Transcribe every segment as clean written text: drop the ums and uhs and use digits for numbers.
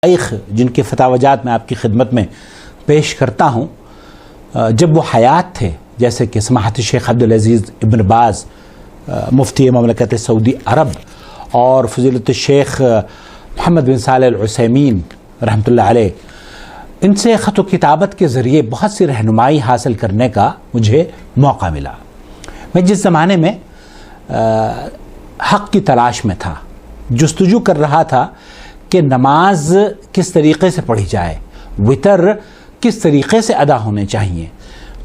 شیخ جن کے فتاوجات میں آپ کی خدمت میں پیش کرتا ہوں، جب وہ حیات تھے، جیسے کہ سماحت شیخ عبدالعزیز ابن باز مفتی مملکت سعودی عرب اور فضیلت الشیخ محمد بن صالح العثیمین رحمۃ اللہ علیہ، ان سے خط و کتابت کے ذریعے بہت سی رہنمائی حاصل کرنے کا مجھے موقع ملا۔ میں جس زمانے میں حق کی تلاش میں تھا، جستجو کر رہا تھا کہ نماز کس طریقے سے پڑھی جائے، وتر کس طریقے سے ادا ہونے چاہیے،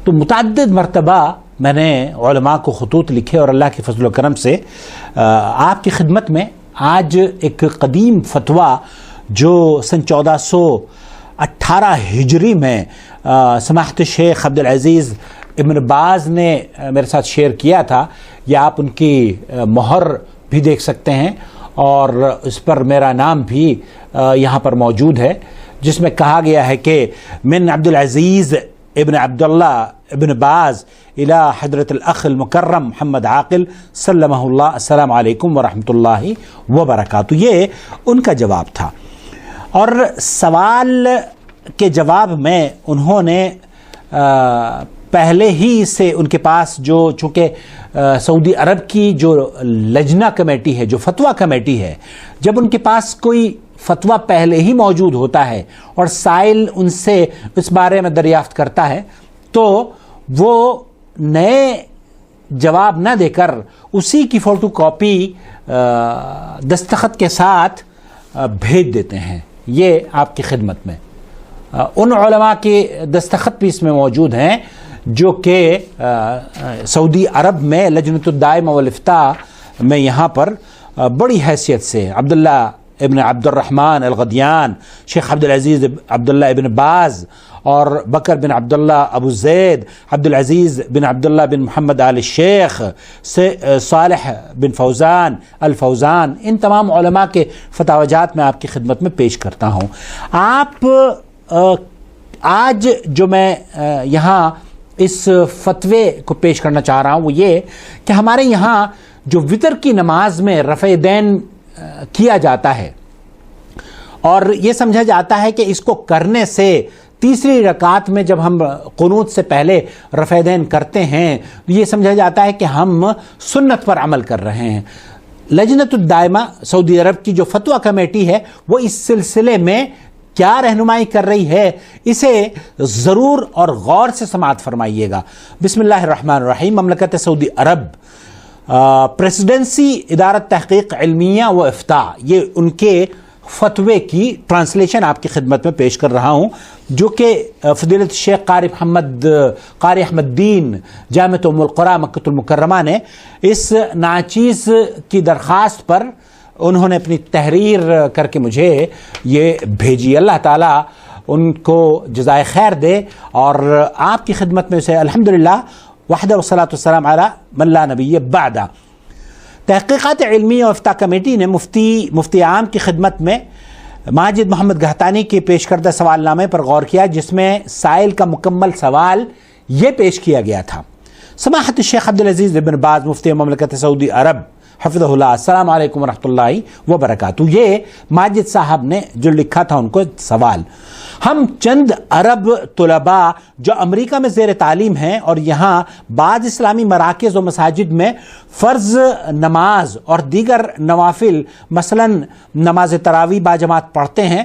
تو متعدد مرتبہ میں نے علماء کو خطوط لکھے اور اللہ کے فضل و کرم سے آپ کی خدمت میں آج ایک قدیم فتویٰ جو سن 1418 ہجری میں سماحت شیخ عبدالعزیز ابن باز نے میرے ساتھ شیئر کیا تھا، یا آپ ان کی مہر بھی دیکھ سکتے ہیں اور اس پر میرا نام بھی یہاں پر موجود ہے، جس میں کہا گیا ہے کہ من عبدالعزیز ابن عبداللہ ابن باز الى حضرت الاخ المکرم محمد عاقل سلمہ اللہ، السلام علیکم ورحمۃ اللہ وبرکاتہ۔ یہ ان کا جواب تھا، اور سوال کے جواب میں انہوں نے پہلے ہی سے ان کے پاس جو چونکہ سعودی عرب کی جو لجنہ کمیٹی ہے، جو فتویٰ کمیٹی ہے، جب ان کے پاس کوئی فتویٰ پہلے ہی موجود ہوتا ہے اور سائل ان سے اس بارے میں دریافت کرتا ہے، تو وہ نئے جواب نہ دے کر اسی کی فوٹو کاپی دستخط کے ساتھ بھیج دیتے ہیں۔ یہ آپ کی خدمت میں ان علماء کے دستخط بھی اس میں موجود ہیں جو کہ سعودی عرب میں لجنۃ الدائمہ والافتاء میں یہاں پر بڑی حیثیت سے عبداللہ ابن عبد الرحمن الغدیان، شیخ عبدالعزیز عبداللہ ابن باز اور بکر بن عبداللہ ابو زید، عبدالعزیز بن عبداللہ بن محمد آل الشیخ، صالح بن فوزان الفوزان، ان تمام علماء کے فتاوجات میں آپ کی خدمت میں پیش کرتا ہوں۔ آپ آج جو میں یہاں اس فتوے کو پیش کرنا چاہ رہا ہوں وہ یہ کہ ہمارے یہاں جو وتر کی نماز میں رفع دین کیا جاتا ہے، اور یہ سمجھا جاتا ہے کہ اس کو کرنے سے تیسری رکعت میں جب ہم قنوت سے پہلے رفع دین کرتے ہیں، یہ سمجھا جاتا ہے کہ ہم سنت پر عمل کر رہے ہیں۔ لجنۃ الدائمہ سعودی عرب کی جو فتویٰ کمیٹی ہے، وہ اس سلسلے میں کیا رہنمائی کر رہی ہے، اسے ضرور اور غور سے سماعت فرمائیے گا۔ بسم اللہ الرحمن الرحیم۔ مملکت سعودی عرب پریسیڈنسی ادارت تحقیق علمیہ و افتاء، یہ ان کے فتوے کی ٹرانسلیشن آپ کی خدمت میں پیش کر رہا ہوں، جو کہ فضیلت شیخ قاری احمد الدین جامعۃ ام القری مکۃ المکرمہ نے اس ناچیز کی درخواست پر انہوں نے اپنی تحریر کر کے مجھے یہ بھیجی۔ اللہ تعالیٰ ان کو جزائے خیر دے، اور آپ کی خدمت میں اسے الحمدللہ وحدہ والصلاۃ والسلام علی من لا نبی بعدہ۔ تحقیقات علمی و افتاء کمیٹی نے مفتی عام کی خدمت میں ماجد محمد گہتانی کے پیش کردہ سوال نامے پر غور کیا، جس میں سائل کا مکمل سوال یہ پیش کیا گیا تھا: سماحت الشیخ عبدالعزیز ابن باز مفتی مملکت سعودی عرب حفظہ اللہ، السلام علیکم ورحمۃ اللہ وبرکاتہ۔ یہ ماجد صاحب نے جو لکھا تھا ان کو سوال: ہم چند عرب طلباء جو امریکہ میں زیر تعلیم ہیں اور یہاں بعض اسلامی مراکز و مساجد میں فرض نماز اور دیگر نوافل مثلا نماز تراویح باجماعت پڑھتے ہیں،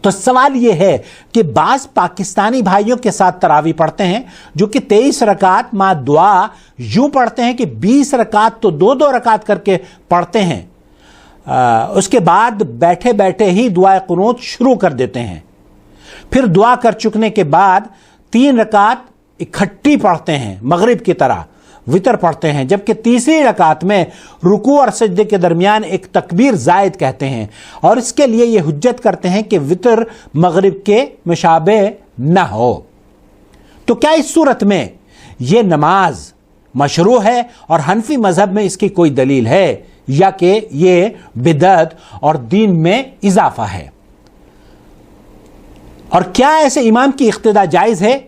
تو سوال یہ ہے کہ بعض پاکستانی بھائیوں کے ساتھ تراویح پڑھتے ہیں جو کہ 23 رکعت مع دعا یوں پڑھتے ہیں کہ 20 رکعت تو 2 رکعت کر کے پڑھتے ہیں، اس کے بعد بیٹھے بیٹھے ہی دعائے قنوت شروع کر دیتے ہیں، پھر دعا کر چکنے کے بعد 3 رکعت اکٹھی پڑھتے ہیں مغرب کی طرح، وتر پڑھتے ہیں، جبکہ تیسری رکعت میں رکوع اور سجدے کے درمیان ایک تکبیر زائد کہتے ہیں، اور اس کے لیے یہ حجت کرتے ہیں کہ وتر مغرب کے مشابہ نہ ہو۔ تو کیا اس صورت میں یہ نماز مشروع ہے، اور حنفی مذہب میں اس کی کوئی دلیل ہے، یا کہ یہ بدعت اور دین میں اضافہ ہے؟ اور کیا ایسے امام کی اقتداء جائز ہے،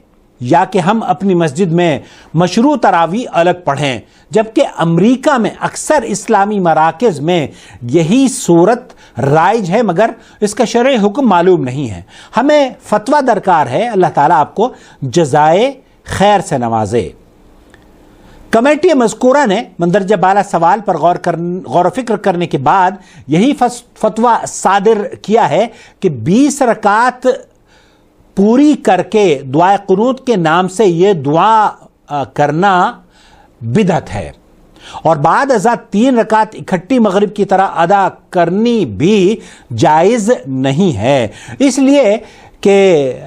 یا کہ ہم اپنی مسجد میں مشروع تراویح الگ پڑھیں، جبکہ امریکہ میں اکثر اسلامی مراکز میں یہی صورت رائج ہے، مگر اس کا شرعی حکم معلوم نہیں ہے۔ ہمیں فتویٰ درکار ہے۔ اللہ تعالیٰ آپ کو جزائے خیر سے نوازے۔ کمیٹی مذکورہ نے مندرجہ بالا سوال پر غور و فکر کرنے کے بعد یہی فتویٰ صادر کیا ہے کہ 20 رکعت پوری کر کے دعائے قنوت کے نام سے یہ دعا کرنا بدعت ہے، اور بعد ازاں 3 رکعت اکٹھی مغرب کی طرح ادا کرنی بھی جائز نہیں ہے، اس لیے کہ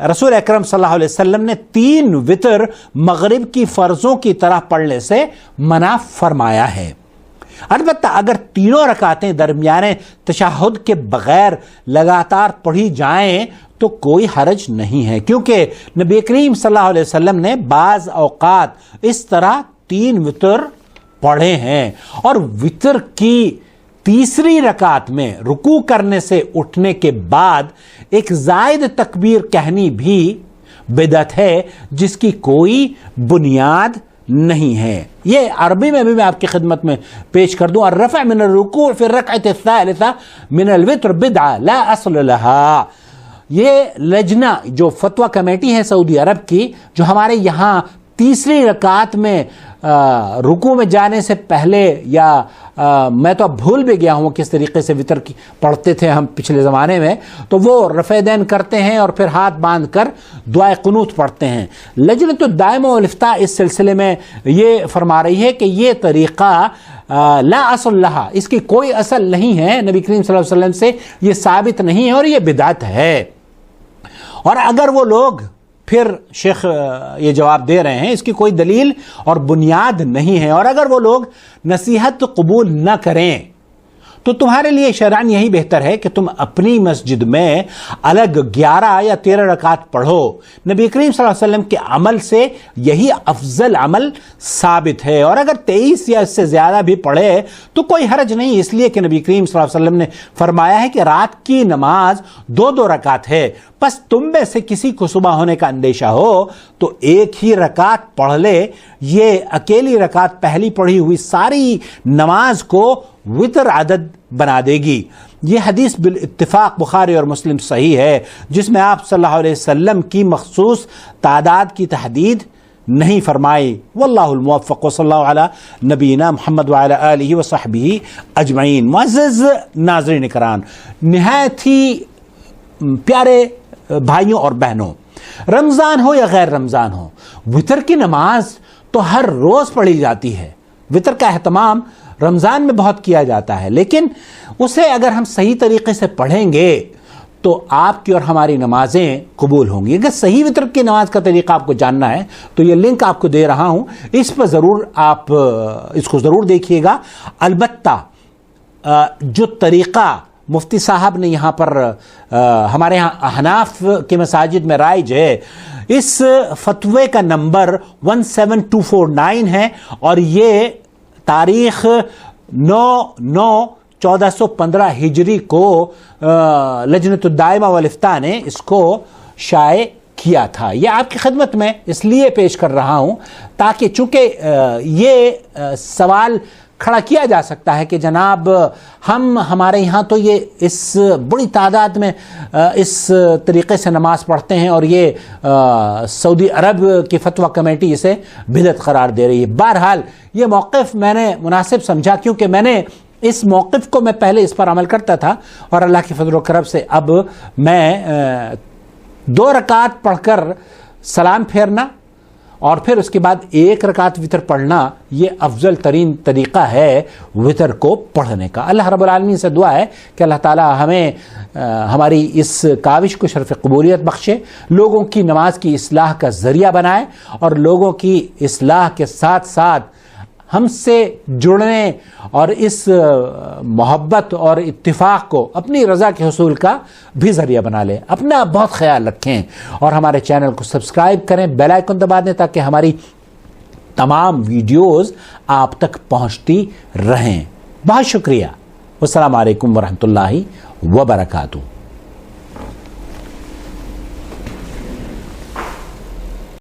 رسول اکرم صلی اللہ علیہ وسلم نے 3 وتر مغرب کی فرضوں کی طرح پڑھنے سے منع فرمایا ہے۔ البتہ اگر تینوں رکعتیں درمیانے تشہد کے بغیر لگاتار پڑھی جائیں تو کوئی حرج نہیں ہے، کیونکہ نبی کریم صلی اللہ علیہ وسلم نے بعض اوقات اس طرح 3 وتر پڑھے ہیں، اور وتر کی تیسری رکعت میں رکوع کرنے سے اٹھنے کے بعد ایک زائد تکبیر کہنی بھی بدعت ہے، جس کی کوئی بنیاد نہیں ہے۔ یہ عربی میں بھی میں آپ کی خدمت میں پیش کر دوں، الرفع من الرکوع فی الرکعۃ الثالثہ من الوتر بدعہ لا اصل لہا۔ یہ لجنہ جو فتویٰ کمیٹی ہے سعودی عرب کی، جو ہمارے یہاں تیسری رکعت میں رکوع میں جانے سے پہلے، یا میں تو اب بھول بھی گیا ہوں کس طریقے سے وتر کی پڑھتے تھے ہم پچھلے زمانے میں، تو وہ رفع دین کرتے ہیں اور پھر ہاتھ باندھ کر دعائے قنوت پڑھتے ہیں۔ لجنۃ الدائمہ والافتاء اس سلسلے میں یہ فرما رہی ہے کہ یہ طریقہ لا اصل لہا، اس کی کوئی اصل نہیں ہے، نبی کریم صلی اللہ علیہ وسلم سے یہ ثابت نہیں ہے اور یہ بدعت ہے۔ اور اگر وہ لوگ، پھر شیخ یہ جواب دے رہے ہیں، اس کی کوئی دلیل اور بنیاد نہیں ہے، اور اگر وہ لوگ نصیحت قبول نہ کریں تو تمہارے لیے شرعاً یہی بہتر ہے کہ تم اپنی مسجد میں الگ 11 یا 13 رکعت پڑھو۔ نبی کریم صلی اللہ علیہ وسلم کے عمل سے یہی افضل عمل ثابت ہے، اور اگر 23 یا اس سے زیادہ بھی پڑھے تو کوئی حرج نہیں، اس لیے کہ نبی کریم صلی اللہ علیہ وسلم نے فرمایا ہے کہ رات کی نماز 2 رکعت ہے، بس تم میں سے کسی کو صبح ہونے کا اندیشہ ہو تو ایک ہی رکعت پڑھ لے، یہ اکیلی رکعت پہلی پڑھی ہوئی ساری نماز کو وتر عدد بنا دے گی۔ یہ حدیث بالاتفاق بخاری اور مسلم صحیح ہے، جس میں آپ صلی اللہ علیہ وسلم کی مخصوص تعداد کی تحدید نہیں فرمائی۔ واللہ الموفق، وصلی اللہ علی نبینا محمد وعلی آلہ وصحبہ اجمعین۔ معزز ناظرین کرام، نہایت ہی پیارے بھائیوں اور بہنوں، رمضان ہو یا غیر رمضان ہو، وتر کی نماز تو ہر روز پڑھی جاتی ہے۔ وتر کا اہتمام رمضان میں بہت کیا جاتا ہے، لیکن اسے اگر ہم صحیح طریقے سے پڑھیں گے تو آپ کی اور ہماری نمازیں قبول ہوں گی۔ اگر صحیح وتر کی نماز کا طریقہ آپ کو جاننا ہے تو یہ لنک آپ کو دے رہا ہوں، اس پر ضرور آپ اس کو ضرور دیکھیے گا۔ البتہ جو طریقہ مفتی صاحب نے یہاں پر ہمارے یہاں احناف کے مساجد میں رائج ہے، اس فتوے کا نمبر 17249 ہے، اور یہ تاریخ 9/9/1415 ہجری کو لجنۃ الدائمہ والافتاء نے اس کو شائع کیا تھا۔ یہ آپ کی خدمت میں اس لیے پیش کر رہا ہوں تاکہ چونکہ یہ سوال کھڑا کیا جا سکتا ہے کہ جناب ہمارے یہاں تو یہ اس بڑی تعداد میں اس طریقے سے نماز پڑھتے ہیں، اور یہ سعودی عرب کی فتویٰ کمیٹی اسے بدعت قرار دے رہی ہے۔ بہرحال یہ موقف میں نے مناسب سمجھا، کیونکہ میں نے اس موقف کو میں پہلے اس پر عمل کرتا تھا، اور اللہ کی فضل و کرم سے اب میں 2 رکعت پڑھ کر سلام پھیرنا اور پھر اس کے بعد 1 رکعت وتر پڑھنا، یہ افضل ترین طریقہ ہے وتر کو پڑھنے کا۔ اللہ رب العالمین سے دعا ہے کہ اللہ تعالی ہمیں ہماری اس کاوش کو شرف قبولیت بخشے، لوگوں کی نماز کی اصلاح کا ذریعہ بنائے، اور لوگوں کی اصلاح کے ساتھ ساتھ ہم سے جڑنے اور اس محبت اور اتفاق کو اپنی رضا کے حصول کا بھی ذریعہ بنا لے۔ اپنا بہت خیال رکھیں، اور ہمارے چینل کو سبسکرائب کریں، بیل آئیکن دبا دیں تاکہ ہماری تمام ویڈیوز آپ تک پہنچتی رہیں۔ بہت شکریہ۔ والسلام علیکم ورحمۃ اللہ وبرکاتہ۔